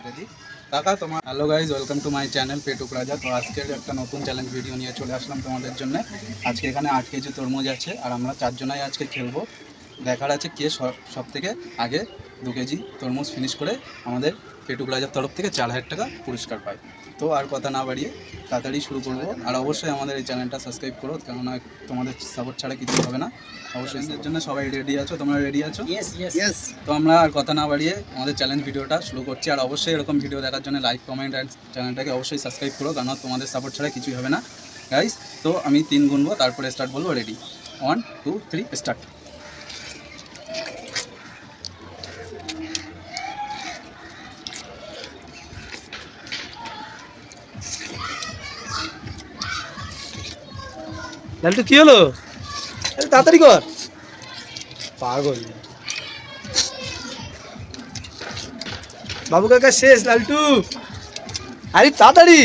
তুলে দিই। কাকা তোমার hello guys, welcome to my channel Petuk Raja. তো আজকের একটা নতুন চ্যালেঞ্জ ভিডিও নিয়ে চলে আসলাম তোমাদের জন্য। আজকে এখানে 8 কেজি তরমুজ আছে আর আমরা 4 জনাই আজকে খেলবো। দেখার আছে কে সব থেকে আগে 2 কেজি তরমুজ ফিনিশ করে আমাদের পেটুক রাজার তরফ থেকে 4000 টাকা পুরস্কার পায়। তো আর কথা না বাড়িয়ে তাড়াতাড়ি শুরু করবো। আর অবশ্যই আমাদের এই চ্যানেলটা সাবস্ক্রাইব করো, কেননা তোমাদের সাপোর্ট ছাড়া কিছু হবে না। অবশ্যই এর জন্য সবাই রেডি আছো? তোমরা রেডি আছো? ইয়েস। তো আমরা আর কথা না বাড়িয়ে আমাদের চ্যালেঞ্জ ভিডিওটা শুরু করছি। আর অবশ্যই এরকম ভিডিও দেখার জন্য লাইক, কমেন্ট অ্যান্ড চ্যানেলটাকে অবশ্যই সাবস্ক্রাইব করো, কারণ তোমাদের সাপোর্ট ছাড়া কিছুই হবে না গাইস। তো আমি 3 গুনবো, তারপরে স্টার্ট বলবো। রেডি? 1 2 3 স্টার্ট। লালটু কি হলো? তাড়াতাড়ি কর, পাগল। বাবু কাকা শেষ। লালটু আরে তাড়াতাড়ি।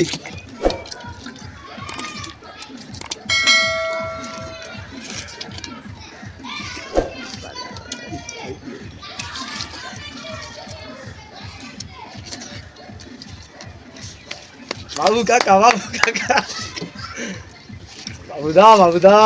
বাবু কাকা, বাবু কাকা, বাবুদা, বাবুদা।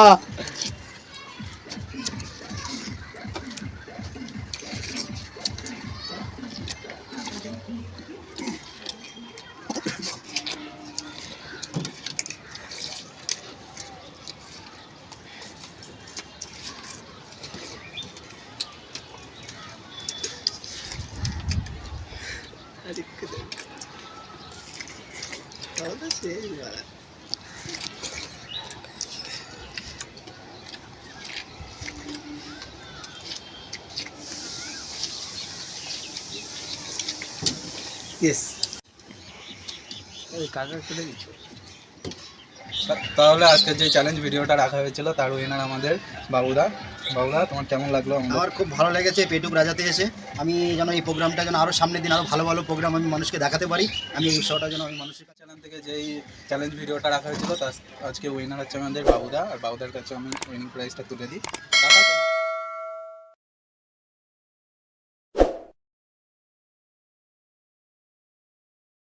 তাহলে আজকের যে চ্যালেঞ্জ ভিডিওটা রাখা হয়েছিল তার উইনার আমাদের বাবুদা। বাবুদা, তোমার কেমন লাগলো? আমার খুব ভালো লেগেছে পেটুক রাজাতে এসে। আমি যেন এই প্রোগ্রামটা যেন আরও সামনের দিন আরও ভালো ভালো প্রোগ্রাম আমি মানুষকে দেখাতে পারি। আমি এই শোটা যেন আমি মানুষের কাছে চ্যানেল থেকে যেই চ্যালেঞ্জ ভিডিওটা রাখা হয়েছিল তার আজকে উইনার হচ্ছে আমাদের বাবুদা। আর বাবুদার কাছে আমি উইনিং প্রাইজটা তুলে দিই।